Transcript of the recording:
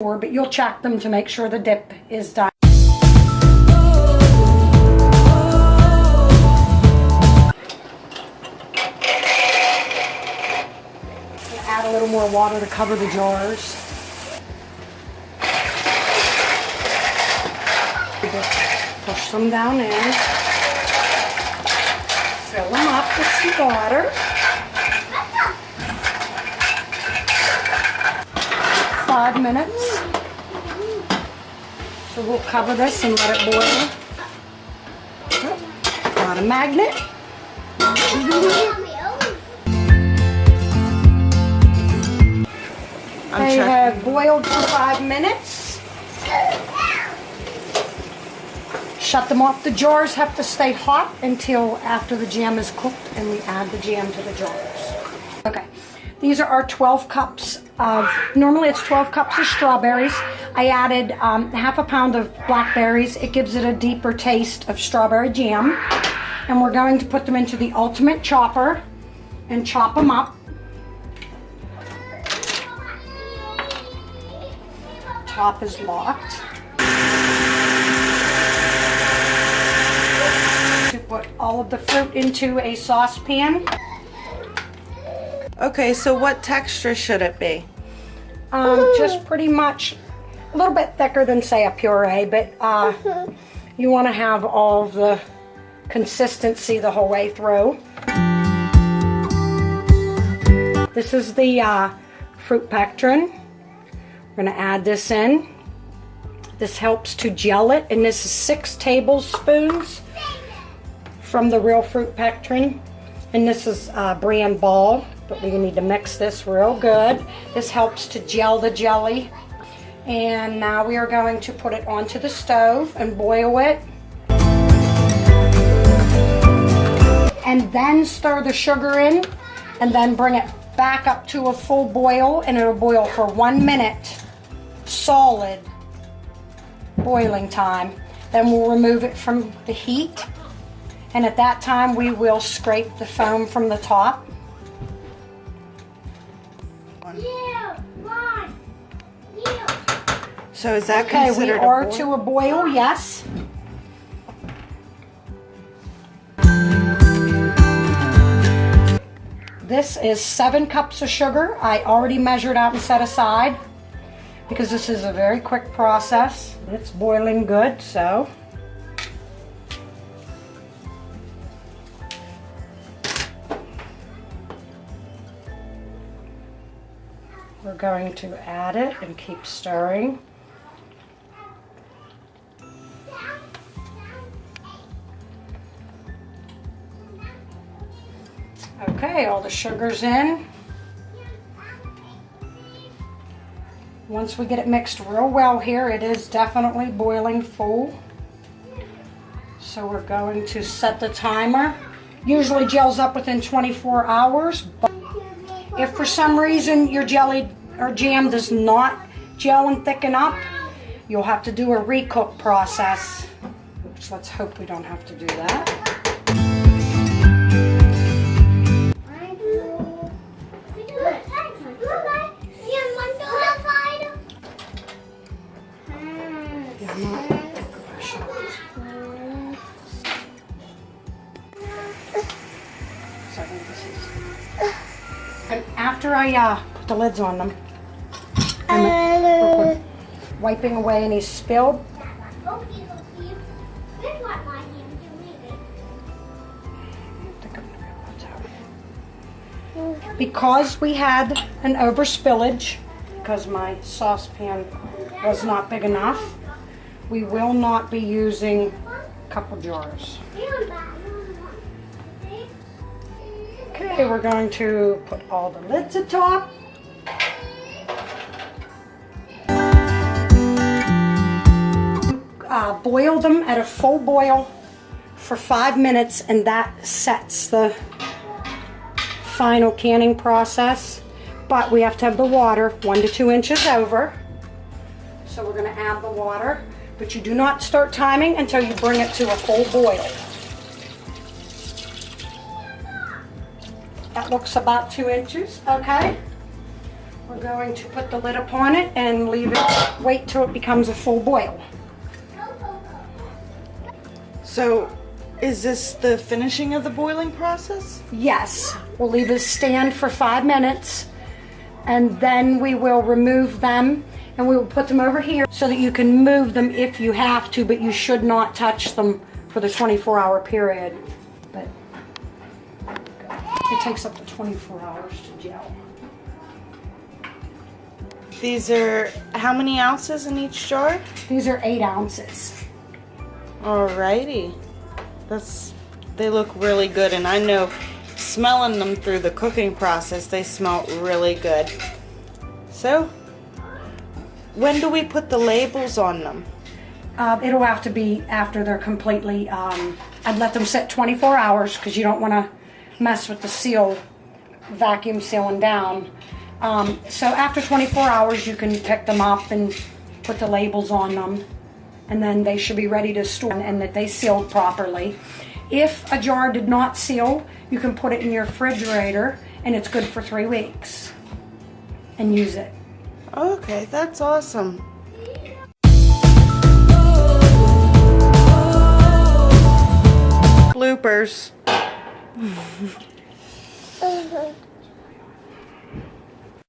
but you'll check them to make sure the dip is done. Add a little more water to cover the jars. Push them down in. Fill them up with some water. 5 minutes. So we'll cover this and let it boil. Got a magnet. They have boiled for 5 minutes. Shut them off. The jars have to stay hot until after the jam is cooked and we add the jam to the jars. Okay, these are our 12 cups of, normally it's 12 cups of strawberries. I added half a pound of blackberries. It gives it a deeper taste of strawberry jam. And we're going to put them into the ultimate chopper and chop them up. Top is locked. To put all of the fruit into a saucepan. Okay, so what texture should it be? Just pretty much a little bit thicker than, say, a puree, but you want to have all of the consistency the whole way through. This is the fruit pectin. We're going to add this in. This helps to gel it, and this is 6 tablespoons from the real fruit pectin. And this is brand ball, but we need to mix this real good. This helps to gel the jelly. And now we are going to put it onto the stove and boil it. And then stir the sugar in, and then bring it back up to a full boil, and it'll boil for 1 minute. Solid boiling time. Then we'll remove it from the heat, and at that time we will scrape the foam from the top. So is that okay? We considered are a boil? to a boil, yes. This is 7 cups of sugar. I already measured out and set aside because this is a very quick process. It's boiling good, so. We're going to add it and keep stirring. Okay, all the sugar's in. Once we get it mixed real well here, it is definitely boiling full. So we're going to set the timer. Usually gels up within 24 hours, but if for some reason your jelly or jam does not gel and thicken up, you'll have to do a recook process, which let's hope we don't have to do that. And after I put the lids on them, I'm wiping away any spilled. Because we had an overspillage, because my saucepan was not big enough, we will not be using a couple jars. Okay, we're going to put all the lids atop. Boil them at a full boil for 5 minutes, and that sets the final canning process. But we have to have the water 1 to 2 inches over. So we're going to add the water, but you do not start timing until you bring it to a full boil. That looks about 2 inches, okay? We're going to put the lid upon it and leave it, wait till it becomes a full boil. So, is this the finishing of the boiling process? Yes, we'll leave it stand for 5 minutes and then we will remove them and we will put them over here so that you can move them if you have to, but you should not touch them for the 24-hour period. But it takes up to 24 hours to gel. These are how many ounces in each jar? These are 8 ounces. Alrighty. They look really good, and I know smelling them through the cooking process, they smell really good. So, when do we put the labels on them? It'll have to be after they're completely, I'd let them sit 24 hours because you don't want to mess with the seal, vacuum sealing down. So after 24 hours you can pick them up and put the labels on them, and then they should be ready to store and that they sealed properly. If a jar did not seal, you can put it in your refrigerator and it's good for 3 weeks and use it. Okay, that's awesome. Bloopers.